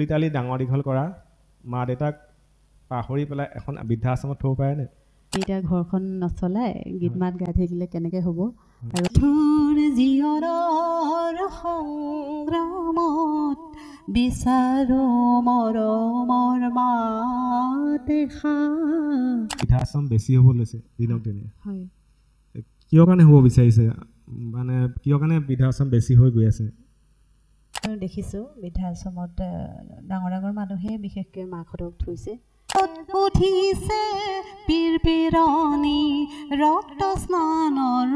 লিটালি ডাঙৰ দীঘল কৰা মা দেউতাক পাহৰি পেলাই এখন বৃদ্ধাশ্ৰমত থব পাৰে নে? এতিয়া ঘৰখন নচলাই গীত মাত গাই থাকিলে কেনেকৈ হ'ব? আৰু তোৰ জীৱনৰ সংগ্ৰামত বিচাৰো মৰমৰ মাত বৃদ্ধাশ্ৰম বেছি হ'ব লৈছে দিনক দিনে। হয়, কিয় কাৰণে হ'ব বিচাৰিছে, মানে কিয় কাৰণে বৃদ্ধাশ্ৰম বেছি হৈ গৈ আছে? দেখিছোঁ বৃদ্ধাশ্ৰমত ডাঙৰ ডাঙৰ মানুহে বিশেষকৈ মাকহঁতক থৈছে। উঠিছে পিৰপিৰণি ৰক্ত স্নানৰ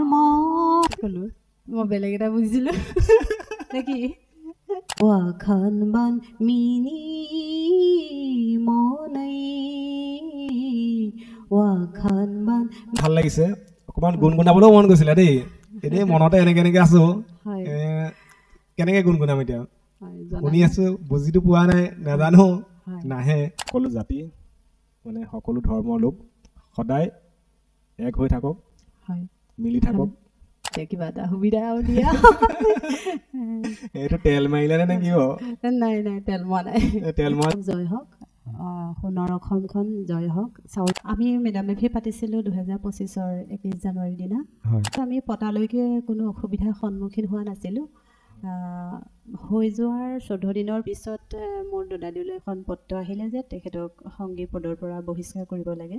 ক'লো মই বেলেগ এটা বুজিছিলোঁ নেকি? ৱাখান বান মিনি মনাই ৱাখান বান। ভাল লাগিছে, অকণমান গুণগুণাবলৈও মন গৈছিলে দেই। এনেই মনতে এনেকৈ আছো, কেনেকৈ গুণগুণাম এতিয়া? শুনি আছো, বুজিতো পোৱা নাই, নাজানো, নাহে। সকলো জাতি মানে সকলো ধৰ্মৰ লোক সদায় এক হৈ থাকক, মিলি থাকক। কিবা এটা সুবিধা দিয়া। এইটো তেল মাৰিলে নে কি? নাই নাই, তেল মোৱা নাই। তেল মোৱা। জয় হওক, সোণৰ অসমখন জয় হওক। চাউল আমি মেডাম মে ফি পাতিছিলোঁ 2025 21 জানুৱাৰীৰ দিনা। আমি পতালৈকে কোনো অসুবিধাৰ সন্মুখীন হোৱা নাছিলোঁ। হৈ যোৱাৰ 14 দিনৰ পিছত মোৰ দদাদিলৈ এখন পত্ৰ আহিলে যে তেখেতক সংগী পদৰ পৰা বহিষ্কাৰ কৰিব লাগে।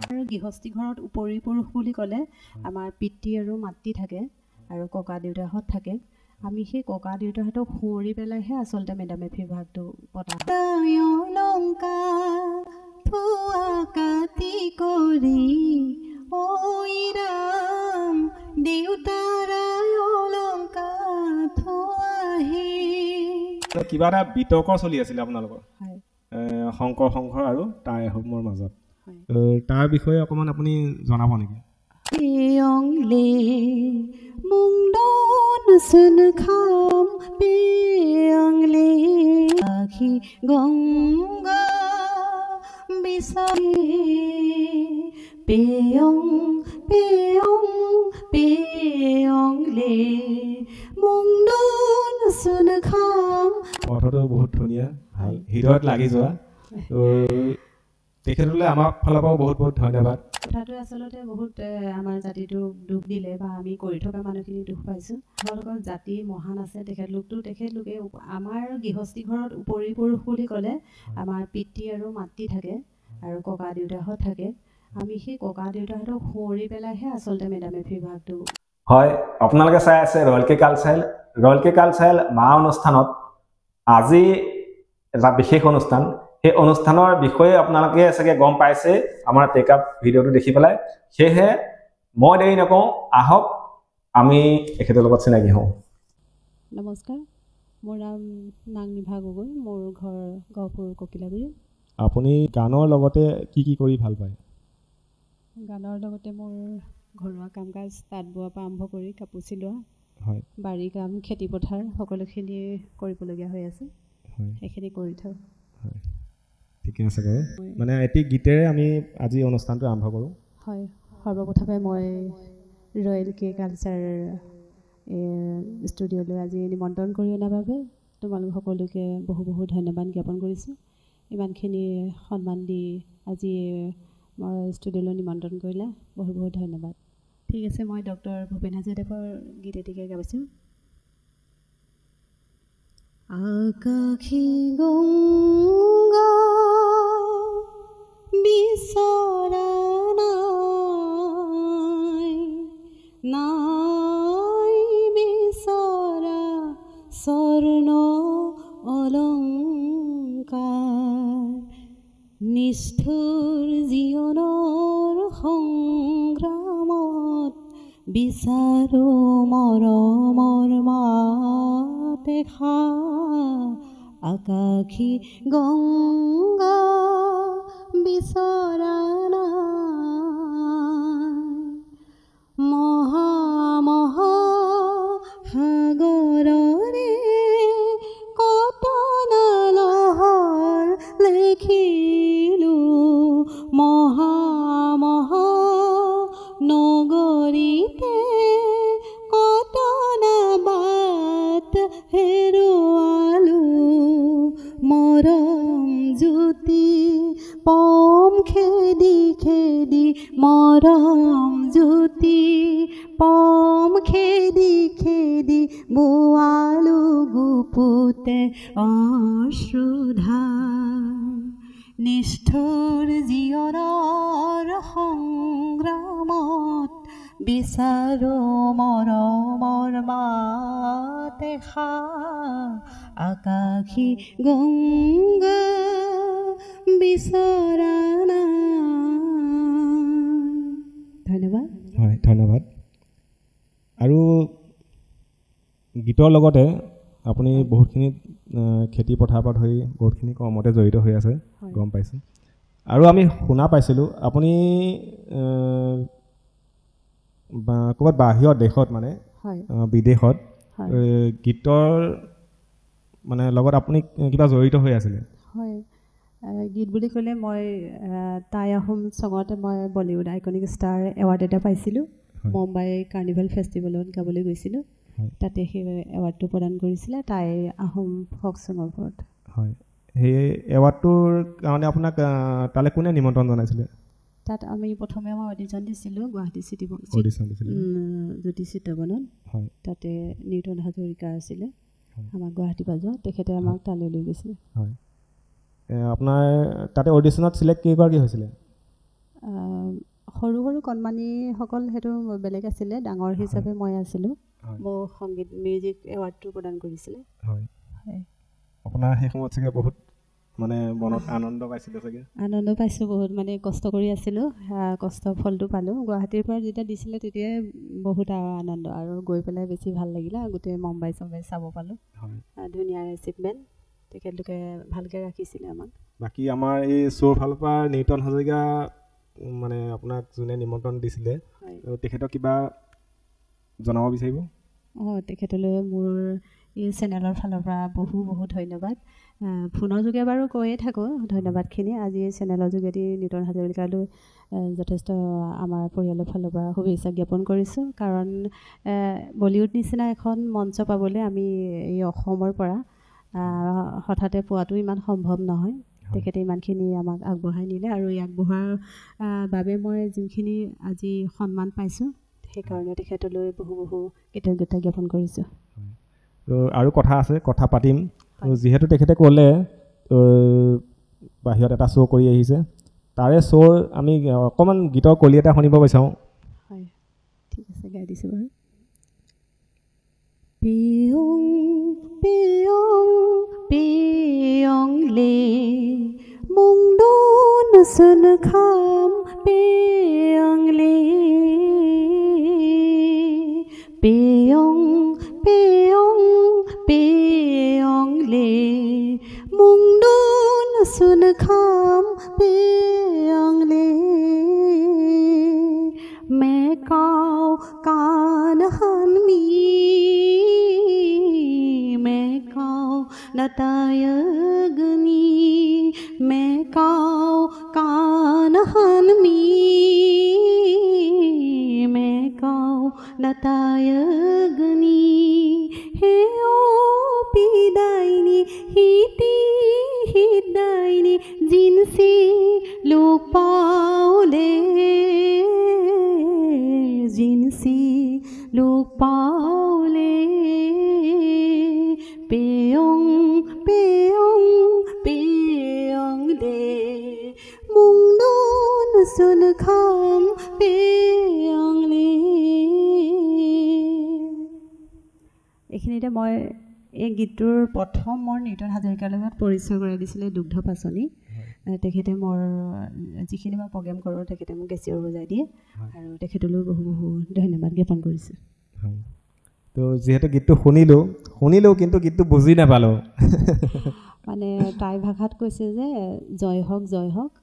আৰু গৃহস্থী ঘৰত উপৰি পুৰুষ বুলি ক'লে আমাৰ পিতৃ আৰু মাতৃ থাকে আৰু ককা দেউতাহঁত থাকে। আমি সেই ককা দেউতাহঁতক সুঁৱৰি পেলাইহে আচলতে মেডাম মে ফি ভাগটো পতা কিবা এটা বিতৰ্ক চলি আছিলে আপোনালোকৰ শংকৰ সংঘৰ আৰু টাই আহোমৰ মাজত। তাৰ বিষয়ে অকণমান আপুনি জনাব নেকি? গংগা বিচাৰি পেয়ং পেয়ং পেয়ং লে মুংডন সুন খাম। অৰ্থটো বহুত ধুনীয়া, ভাল, হৃদয়ত লাগি যোৱা। তেখেতলৈ আমাৰ ফালৰ পৰাও বহুত বহুত ধন্যবাদ। কথাটো আচলতে বহুত আমাৰ জাতিটোক দুখ দিলে বা আমি কৰি থকা মানুহখিনি দুখ পাইছোঁ। তেওঁলোকৰ জাতি মহান আছে, তেখেতলোকে আমাৰ গৃহস্থী ঘৰত উপৰি পুৰুষ বুলি ক'লে আমাৰ পিতৃ আৰু মাতৃ থাকে আৰু ককা দেউতাহঁত থাকে। আমি সেই ককা দেউতাহঁতক সুঁৱৰি পেলাইহে আচলতে মেডাম মে ফি ভাগটো। হয়, আপোনালোকে চাই আছে ৰয়েল কে কালচাৰেল মা অনুষ্ঠানত আজি এটা বিশেষ অনুষ্ঠান। সেই অনুষ্ঠানৰ বিষয়ে আপোনালোকে চাগে গম পাইছে আমাৰ টেকআপ ভিডিঅ'টো দেখি পেলাই। সেয়েহে মই দেৰি নকওঁ, আহক আমি এখেতৰ লগত চিনাকি হওঁ। নমস্কাৰ, মোৰ নাম নাংনিভা গগৈ, মোৰ ঘৰ গহপুৰ ককিলাগুৰি। আপুনি গানৰ লগতে কি কি কৰি ভাল পায়? গানৰ লগতে মোৰ ঘৰুৱা কাম কাজ, তাঁত বোৱাৰ পৰা আৰম্ভ কৰি কাপোৰ চিলোৱা, বাৰীৰ কাম, খেতি পথাৰ সকলোখিনি কৰিবলগীয়া হৈ আছে। সেইখিনি কৰি থওঁ। ঠিকে আছে বাৰু। মানে এটি গীতেৰে আমি আজি অনুষ্ঠানটো আৰম্ভ কৰোঁ। হয়, সৰ্বপ্ৰথমে মই ৰয়েল কে কালচাৰ ষ্টুডিঅ'লৈ আজি নিমন্ত্ৰণ কৰি অনাৰ বাবে তোমালোক সকলোকে বহু বহু ধন্যবাদ জ্ঞাপন কৰিছোঁ। ইমানখিনি সন্মান দি আজি মই ষ্টুডিঅ'লৈ নিমন্ত্ৰণ কৰিলে বহু বহুত ধন্যবাদ। ঠিক আছে, মই ডক্টৰ ভূপেন হাজৰিকাৰ গীত এটিকে গাইছোঁ। আকাশী গংগা বিচৰা নাই বিচৰা স্বৰ্ণ অলংকাৰ, নিষ্ঠুৰ জীৱনৰ সংগ্ৰামত বিচাৰো মৰমৰ মাত আকাশী গংগা বিচৰা মহা মহা সাগৰৰে কটনা লহৰ লিখিলোঁ, মহা মহা নগৰীতে কটনা বাট হেৰুৱালোঁ, মৰ মৰম জ্যোতি পম খেদি খেদি মৰম জ্যোতি পম খেদি খেদি বোৱালো গুপুতে অশ্ৰুধা নিষ্ঠুৰ জীৱনৰ সংগ্ৰামত বিচাৰো মৰমৰ মাতেষা আকাশী গংগা বিচৰা নাই। ধন্যবাদ। হয়, ধন্যবাদ। আৰু গীতৰ লগতে আপুনি বহুতখিনি খেতি পথাৰৰ পৰা ধৰি বহুতখিনি কৰ্মতে জড়িত হৈ আছে, গম পাইছোঁ। আৰু আমি শুনা পাইছিলোঁ আপুনি ক'ৰবাত বাহিৰৰ দেশত মানে বিদেশত গীতৰ মানে লগত আপুনি কিবা জড়িত হৈ আছিলে? হয়, গীত বুলি ক'লে মই টাই আহোম চঙতে মই বলিউড আইকনিক ষ্টাৰ এৱাৰ্ড এটা পাইছিলোঁ। মুম্বাই কাৰ্নিভেল ফেষ্টিভেলত গাবলৈ গৈছিলোঁ, তাতে সেই এৱাৰ্ডটো প্ৰদান কৰিছিলে টাই আহোম ফক চঙৰ ওপৰত। হয়, সেই এৱাৰ্ডটোৰ কাৰণে আপোনাক তালৈ কোনে নিমন্ত্ৰণ জনাইছিলে? তাত আমি প্ৰথমে আমাৰ অডিশ্যন দিছিলোঁ গুৱাহাটী চিটি জ্যোতি চিত্ৰবনত। হয়, তাতে নিউটন হাজৰিকা আছিলে আমাৰ গুৱাহাটী বাজোৱা, তেখেতে আমাক তালৈ লৈ গৈছিলে। হয়, আপোনাৰ তাতে অডিশ্যনত চিলেক্ট কেইগৰাকী হৈছিলে? সৰু সৰু কণমানিসকল সেইটো বেলেগ আছিলে, ডাঙৰ হিচাপে মই আছিলোঁ। মোৰ সংগীত মিউজিক এৱাৰ্ডটো প্ৰদান কৰিছিলে। হয়, আপোনাৰ সেই সময়ত চাগে বহুত মানে মনত আনন্দ পাইছিলোঁ চাগে? আনন্দ পাইছোঁ বহুত, মানে কষ্ট কৰি আছিলোঁ, কষ্টৰ ফলটো পালোঁ। গুৱাহাটীৰ পৰা যেতিয়া দিছিলে তেতিয়াই বহুত আনন্দ, আৰু গৈ পেলাই বেছি ভাল লাগিলে। গোটেই মুম্বাই চম্বাই চাব পালোঁ, ধুনীয়া এচিভমেণ্ট, তেখেতলোকে ভালকৈ ৰাখিছিলে আমাক। বাকী আমাৰ এই শ্ব'ৰ ফালৰ পৰা নিউটন হাজৰিকা মানে আপোনাক যোনে নিমন্ত্ৰণ দিছিলে, তেখেতক কিবা জনাব বিচাৰিব? তেখেতলৈ মোৰ এই চেনেলৰ ফালৰ পৰা বহুত ধন্যবাদ। ফোনৰ যোগে বাৰু কৈয়ে থাকোঁ ধন্যবাদখিনি। আজি এই চেনেলৰ যোগেদি নিউটন হাজৰিকালৈ যথেষ্ট আমাৰ পৰিয়ালৰ ফালৰ পৰা শুভেচ্ছা জ্ঞাপন কৰিছোঁ, কাৰণ বলিউড নিচিনা এখন মঞ্চ পাবলৈ আমি এই অসমৰ পৰা হঠাতে পোৱাটো ইমান সম্ভৱ নহয়। তেখেতে ইমানখিনি আমাক আগবঢ়াই নিলে, আৰু এই আগবঢ়াৰ বাবে মই যোনখিনি আজি সন্মান পাইছোঁ, সেইকাৰণে তেখেতলৈ বহু কৃতজ্ঞতা জ্ঞাপন কৰিছোঁ। আৰু কথা আছে, কথা পাতিম। যিহেতু তেখেতে ক'লে বাহিৰত এটা শ্ব' কৰি আহিছে, তাৰে শ্ব'ৰ আমি অকণমান গীতৰ কলি এটা শুনিব বিচাৰোঁ। হয়, ঠিক আছে, গাই দিছোঁ বাৰু। পিয়ং পিয়ং পিয়ং লে মুংডন সুন খাম পিয়ং লে পিয়ং পিয়ং পিয়ং লে মুংডন সুন খাম পিয়ং লে মে কাও কান হান মি মে কাও নতায়গনি মে কাও কান হান মি মে কাও নতায়গনি হে ও পিদাইনি হিতি হিদাইনি জিনসি লোক পাওলে জিনসি লোক পাওলে পেয়ং পেয়ং পেয়ং দে মুংডন সুন খাম পেয়ং লে। এইখিনিতে মই এই গীতটোৰ প্ৰথম মোৰ নিউটন হাজৰিকাৰ লগত পৰিচয় কৰাই দিছিলে দুগ্ধ পাচনি। তেখেতে মোৰ যিখিনি মই প্ৰগ্ৰেম কৰোঁ তেখেতে মোক গেছিয়ৰ বজাই দিয়ে, আৰু তেখেতলৈও বহু ধন্যবাদ জ্ঞাপন কৰিছোঁ। হয়, তো যিহেতু গীতটো শুনিলোঁ কিন্তু গীতটো বুজি নাপালোঁ। মানে টাই ভাষাত কৈছে যে জয় হওক জয় হওক,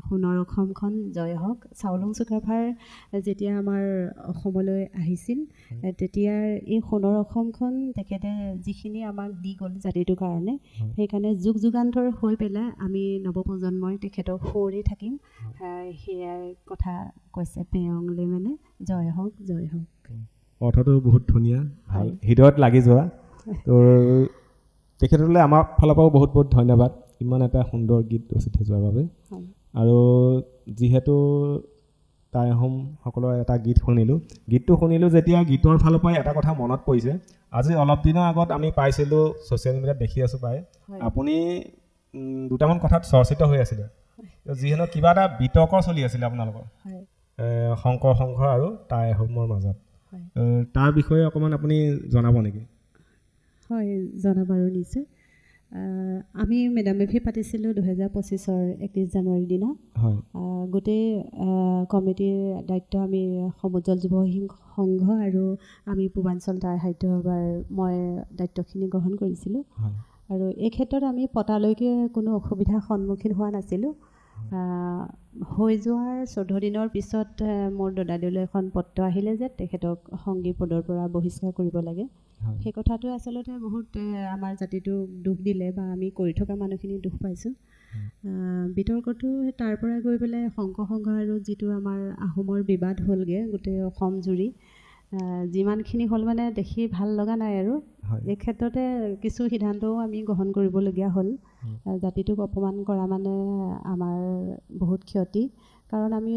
সোণৰ অসমখন জয় হওক। চাওলুং চুকাফাৰ যেতিয়া আমাৰ অসমলৈ আহিছিল, তেতিয়া এই সোণৰ অসমখন তেখেতে যিখিনি আমাক দি গ'ল জাতিটোৰ কাৰণে, সেইকাৰণে যুগ যুগান্তৰ হৈ পেলাই আমি নৱপ্ৰজন্মই তেখেতক সুঁৱৰি থাকিম, সেয়াই কথা কৈছে পেয়ংলে, মানে জয় হওক জয় হওক। অৰ্থটো বহুত ধুনীয়া, ভাল, হৃদয়ত লাগি যোৱা। তো তেখেতলৈ আমাৰ ফালৰ পৰাও বহুত ধন্যবাদ। ইমান এটা সুন্দৰ গীত ৰচি থৈ যোৱাৰ বাবে আৰু যিহেতু টাই আহোমসকলৰ এটা গীত গীতটো শুনিলোঁ যেতিয়া গীতৰ ফালৰ পৰাই এটা কথা মনত পৰিছে আজি অলপ দিনৰ আগত আমি পাইছিলোঁ ছ'চিয়েল মিডিয়াত দেখি আছোঁ পাই আপুনি দুটামান কথাত চৰ্চিত হৈ আছিলে যিহেতু কিবা এটা বিতৰ্ক চলি আছিলে আপোনালোকৰ শংকৰ সংঘ আৰু টাই আহোমৰ মাজত তাৰ বিষয়ে অকণমান আপুনি জনাব নেকি হয় জনাব আৰু নিশ্চয় আমি মেডাম মেফি পাতিছিলোঁ 2025 21 জানুৱাৰীৰ দিনা গোটেই কমিটিৰ দায়িত্ব আমি সমুজ্জ্বল যুৱ সংঘ আৰু আমি পূৰ্বাঞ্চল টাই সাহিত্য সভাৰ মই দায়িত্বখিনি গ্ৰহণ কৰিছিলোঁ আৰু এই ক্ষেত্ৰত আমি পতালৈকে কোনো অসুবিধাৰ সন্মুখীন হোৱা নাছিলোঁ হৈ যোৱাৰ 14 দিনৰ পিছত মোৰ দদাদেউলৈ এখন পত্ৰ আহিলে যে তেখেতক সংগী পদৰ পৰা বহিষ্কাৰ কৰিব লাগে সেই কথাটো আচলতে বহুত আমাৰ জাতিটোক দুখ দিলে বা আমি কৰি থকা মানুহখিনি দুখ পাইছোঁ বিতৰ্কটো তাৰ পৰা গৈ পেলাই শংকৰ সংঘ আৰু যিটো আমাৰ আহোমৰ বিবাদ হ'লগৈ গোটেই অসম জুৰি যিমানখিনি হ'ল মানে দেখি ভাল লগা নাই আৰু এই ক্ষেত্ৰতে কিছু সিদ্ধান্তও আমি গ্ৰহণ কৰিবলগীয়া হ'ল জাতিটোক অপমান কৰা মানে আমাৰ বহুত ক্ষতি কাৰণ আমি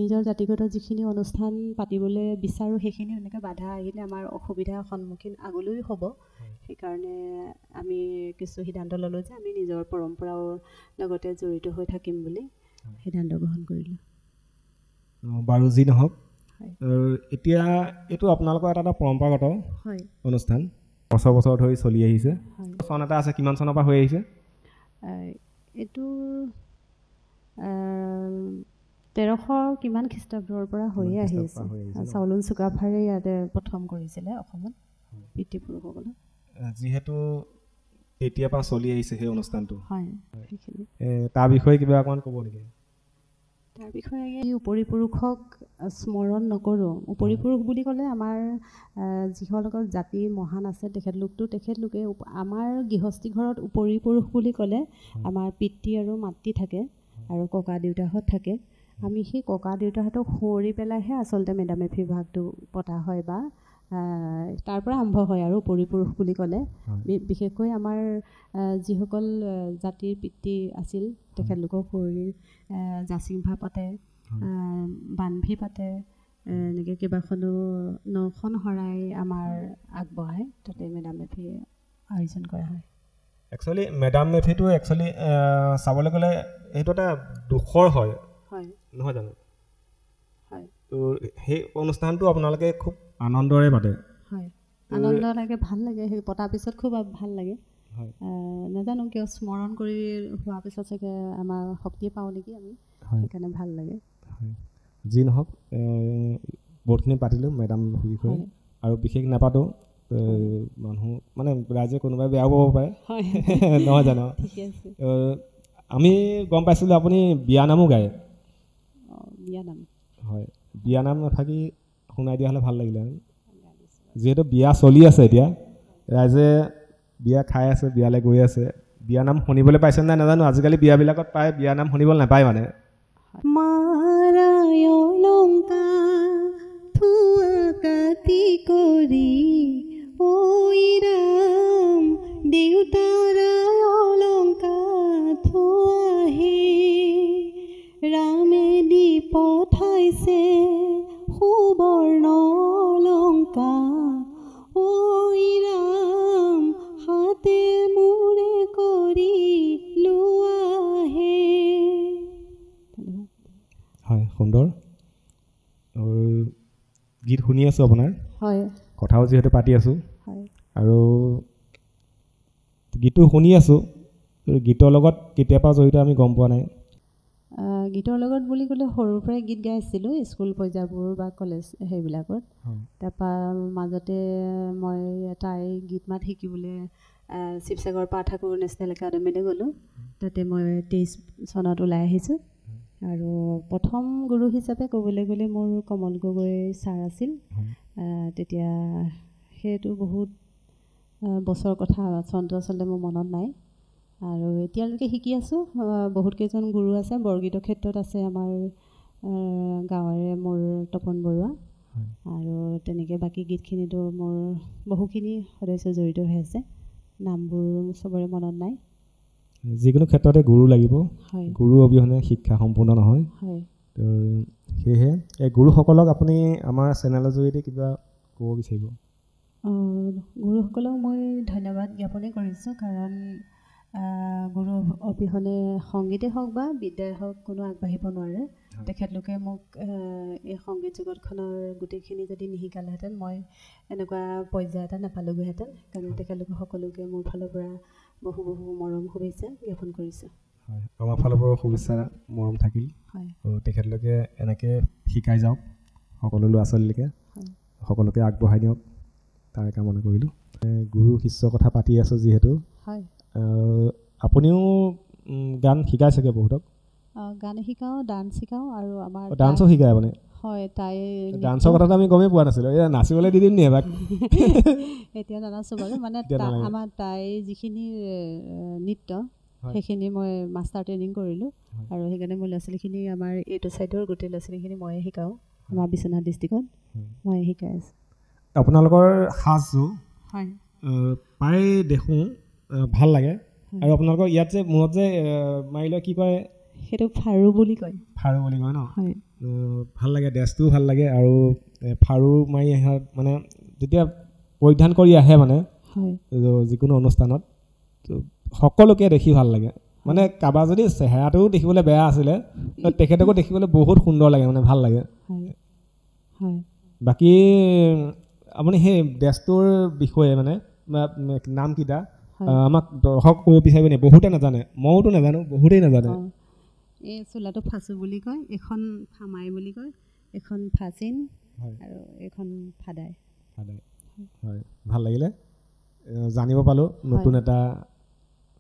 নিজৰ জাতিগত যিখিনি অনুষ্ঠান পাতিবলৈ বিচাৰোঁ সেইখিনি এনেকৈ বাধা আহিলে আমাৰ অসুবিধাৰ সন্মুখীন আগলৈও হ'ব সেইকাৰণে আমি কিছু সিদ্ধান্ত ল'লোঁ যে আমি নিজৰ পৰম্পৰাৰ লগতে জড়িত হৈ থাকিম বুলি সিদ্ধান্ত গ্ৰহণ কৰিলোঁ বাৰু যি নহওক এতিয়া এইটো আপোনালোকৰ এটা পৰম্পৰাগত অনুষ্ঠান বছৰ ধৰি চলি আহিছে চন এটা আছে কিমান চনৰ পৰা হৈ আহিছে এইটো 1300 কিমান খ্ৰীষ্টাব্দৰ পৰা হৈয়ে আহি আছে চাউলুং চুকাফাৰে ইয়াতে প্ৰথম কৰিছিলে অসমত পিতৃপুৰুষসকলে যিহেতু তেতিয়াৰ পৰা চলি আহিছে সেই অনুষ্ঠানটো হয় তাৰ বিষয়ে কিবা অকণমান ক'ব নেকি তাৰ বিষয়ে উপৰিপুৰুষক স্মৰণ নকৰোঁ উপৰিপুৰুষ বুলি ক'লে আমাৰ যিসকল জাতি মহান আছে তেখেতলোকে আমাৰ গৃহস্থী ঘৰত উপৰিপুৰুষ বুলি ক'লে আমাৰ পিতৃ আৰু মাতৃ থাকে আৰু ককা দেউতাহঁত থাকে আমি সেই ককা দেউতাহঁতক সুঁৱৰি পেলাইহে আচলতে মেডাম মেফি ভাগটো পতা হয় বা তাৰ পৰা আৰম্ভ হয় আৰু পৰিপুৰুষ বুলি ক'লে বিশেষকৈ আমাৰ যিসকল জাতিৰ পিতৃ আছিল তেখেতলোকক সুঁৱৰি জাচিংভা পাতে বানভি পাতে এনেকৈ কেইবাখনো 9খন শৰাই আমাৰ আগবঢ়ায় তাতে মেডাম মেফি আয়োজন কৰা হয় একচুৱেলি মেডাম মেফিটো একচুৱেলি চাবলৈ গ'লে এইটো এটা দুখৰ হয় নহয় জানো তো সেই অনুষ্ঠানটো আপোনালোকে খুব আনন্দৰে পাতে হয় আনন্দ লাগে ভাল লাগে সেই পতাৰ পিছত খুব ভাল লাগে নাজানো কিয় স্মৰণ কৰি হোৱাৰ পিছত চাগে আমাৰ শক্তি পাওঁ নেকি আমি সেইকাৰণে ভাল লাগে যি নহওক বহুতখিনি পাতিলোঁ মেডাম বিষয়ে আৰু বিশেষ নাপাতো মানুহ মানে ৰাইজে কোনোবাই বেয়াও পাব পাৰে নহয় জানো আমি গম পাইছিলোঁ আপুনি বিয়ানামো গায় বিয়ানাম হয় বিয়ানাম নাথাকি শুনাই দিয়া হ'লে ভাল লাগিলে যিহেতু বিয়া চলি আছে এতিয়া ৰাইজে বিয়া খাই আছে বিয়ালৈ গৈ আছে বিয়ানাম শুনিবলৈ পাইছে নাই নাজানো আজিকালি বিয়াবিলাকত প্ৰায় বিয়ানাম শুনিবলৈ নাপায় মানে ৰামেদি পঠাইছে সুবৰ্ণ লংকা ঐ ৰাম হাতে মোৰে কৰি লোৱাহে হয় সুন্দৰ গীত শুনি আছোঁ আপোনাৰ হয় কথাও যিহেতু পাতি আছোঁ হয় আৰু গীতটো শুনি আছোঁ গীতৰ লগত কেতিয়াবা জড়িত আমি গম পোৱা নাই গীতৰ লগত বুলি ক'লে সৰুৰ পৰাই গীত গাইছিলোঁ স্কুল পৰ্যায়বোৰ বা কলেজ সেইবিলাকত তাৰপৰা মাজতে মই তাই গীত মাত শিকিবলৈ শিৱসাগৰ পাঠাকুৰ নেশ্যনেল একাডেমীলৈ গ'লোঁ তাতে মই 23 চনত ওলাই আহিছোঁ আৰু প্ৰথম গুৰু হিচাপে ক'বলৈ গ'লে মোৰ কমল গগৈ ছাৰ আছিল তেতিয়া সেইটো বহুত বছৰ কথা চনটো আচলতে মোৰ মনত নাই আৰু এতিয়ালৈকে শিকি আছোঁ বহুতকেইজন গুৰু আছে বৰগীতৰ ক্ষেত্ৰত আছে আমাৰ গাঁৱৰে মোৰ তপন বৰুৱা আৰু তেনেকৈ বাকী গীতখিনিতো মোৰ বহুখিনি সদস্য জড়িত হৈ আছে নামবোৰ চবৰে মনত নাই যিকোনো ক্ষেত্ৰতে গুৰু লাগিব গুৰু অবিহনে শিক্ষা সম্পূৰ্ণ নহয় তো সেয়েহে এই গুৰুসকলক আপুনি আমাৰ চেনেলৰ জৰিয়তে কিবা ক'ব বিচাৰিব গুৰুসকলক মই ধন্যবাদ জ্ঞাপনে কৰিছোঁ কাৰণ গুৰু অবিহনে সংগীতেই হওক বা বিদ্যাই হওক কোনো আগবাঢ়িব নোৱাৰে তেখেতলোকে মোক এই সংগীত জগতখনৰ গোটেইখিনি যদি নিশিকালেহেঁতেন মই এনেকুৱা পৰ্যায় এটা নাপালোগৈহেঁতেন কাৰণ তেখেতলোকে সকলোকে মোৰ ফালৰ পৰা বহু বহু মৰম শুভেচ্ছা জ্ঞাপন কৰিছোঁ হয় আমাৰ ফালৰ পৰা শুভেচ্ছা মৰম থাকিল হয় তেখেতলোকে এনেকৈ শিকাই যাওক সকলো ল'ৰা ছোৱালীলৈকে সকলোকে আগবঢ়াই দিয়ক তাৰ কামনা কৰিলোঁ গুৰু শিষ্যৰ কথা পাতি আছোঁ যিহেতু হয় আপুনিও গান শিকাই চাগে বহুতক গান শিকাওঁ ডান্স শিকাওঁ আৰু আমাৰ ডান্সো শিকায় আপুনি হয় তাই ডান্সৰ কথাটো আমি গমেই পোৱা নাছিলোঁ এয়া নাচিবলৈ দি দিম নি এবাৰ এতিয়া নানাচোঁ বাৰু মানে আমাৰ তাই যিখিনি নৃত্য সেইখিনি মই মাষ্টাৰ ট্ৰেইনিং কৰিলোঁ আৰু সেইকাৰণে মই ল'ৰা ছোৱালীখিনি আমাৰ এইটো ছাইডৰ গোটেই ল'ৰা ছোৱালীখিনি ময়ে শিকাওঁ আমাৰ বিশ্বনাথ ডিষ্ট্ৰিক্টত মই শিকাই আছোঁ আপোনালোকৰ সাজযোৰ হয় প্ৰায় দেখোঁ ভাল লাগে আৰু আপোনালোকৰ ইয়াত যে মূৰত যে মাৰিলে কি কয় সেইটো ফাৰু বুলি কয় ন হয় ভাল লাগে ড্ৰেছটোও ভাল লাগে আৰু ফাৰু মাৰি সিহঁত মানে যেতিয়া পৰিধান কৰি আহে মানে যিকোনো অনুষ্ঠানত সকলোকে দেখি ভাল লাগে মানে কাৰোবাৰ যদি চেহেৰাটোও দেখিবলৈ বেয়া আছিলে তেখেতকো দেখিবলৈ বহুত সুন্দৰ লাগে মানে ভাল লাগে বাকী আপুনি সেই ড্ৰেছটোৰ বিষয়ে মানে নামকেইটা আমাক দৰ্শক ক'ব বিচাৰিব নি বহুতে নাজানে মইওতো নাজানো বহুতেই নাজানে এই চোলাটো ফাচু বুলি কয় এখন ফামাই বুলি কয় এখন ফাচিন আৰু এখন ফাদাই হয় ভাল লাগিলে জানিব পালোঁ নতুন এটা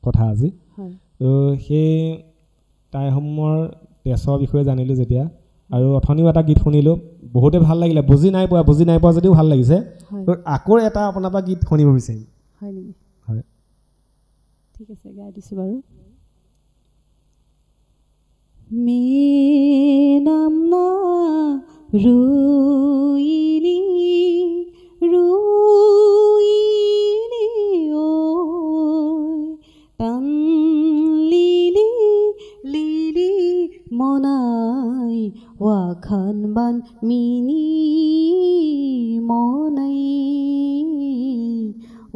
কথা আজি তো সেই টাইসমূহৰ ড্ৰেছৰ বিষয়ে জানিলোঁ যেতিয়া আৰু অথনিও এটা গীত শুনিলোঁ বহুতে ভাল লাগিলে বুজি নাই পোৱা যদিও ভাল লাগিছে আকৌ এটা আপোনাৰ পৰা গীত শুনিব বিচাৰিম হয় নেকি হয় ঠিক আছে গাই দিছোঁ বাৰু মেনাম না ৰুইলি ঐ টান লিলি লিলি মনাই ৱাখান বান মিনি মনাই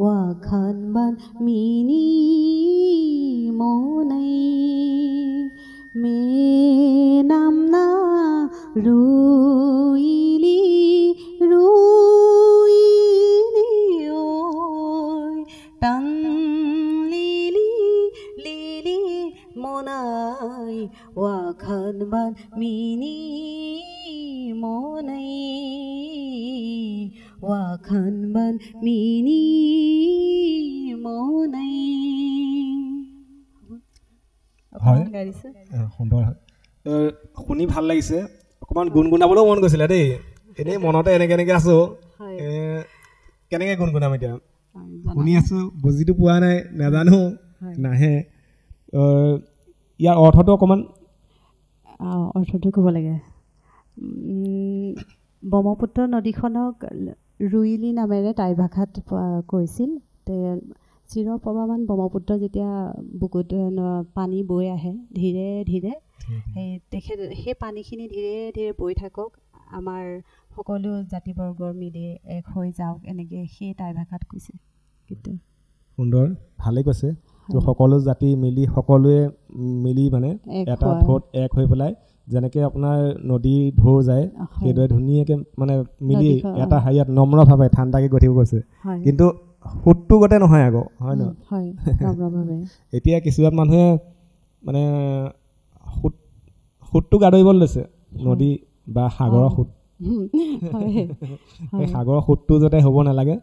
ৱাখান বান মিনি মনাই মেনাম না ৰুইলি ঐ টান লিলি লিলি মনাই ৱাখান বান মিনি মনাই ৱাখান বান মিনি মনাই সুন্দৰ শুনি ভাল লাগিছে অকণমান গুণগুণাবলৈও মন গৈছিলে দেই এনেই মনতে এনেকৈ আছোঁ কেনেকৈ গুণগুণাম এতিয়া শুনি আছোঁ বুজিটো পোৱা নাই নাজানো নাহে ইয়াৰ অৰ্থটো অকণমান অৰ্থটো ক'ব লাগে ব্ৰহ্মপুত্ৰ নদীখনক ৰুইলি নামেৰে টাই ভাষাত কৈছিল চিৰপ্ৰৱাহমান ব্ৰহ্মপুত্ৰ যেতিয়া বুকুত পানী বৈ আহে ধীৰে ধীৰে সেই পানীখিনি ধীৰে ধীৰে বৈ থাকক আমাৰ সকলো জাতিবৰ্গৰ মিলি এক হৈ যাওক এনেকৈ সেই টাই ভাষাত কৈছে সুন্দৰ ভালেই কৈছে সকলো জাতি মিলি সকলোৱে মিলি মানে এটা ঠোঁট এক হৈ পেলাই যেনেকৈ আপোনাৰ নদী ঢৌ যায় সেইদৰে ধুনীয়াকৈ মানে মিলি এটা হেৰিয়াত নম্ৰভাৱে ঠাণ্ডাকৈ গঠিব কৈছে কিন্তু সুতটো গোটেই নহয় আকৌ হয় ন এতিয়া কিছুমান মানুহে মানে সুতটো গাদৰিবলৈ লৈছে নদী বা সাগৰৰ সুত সেই সাগৰৰ সুতটো যাতে হ'ব নালাগে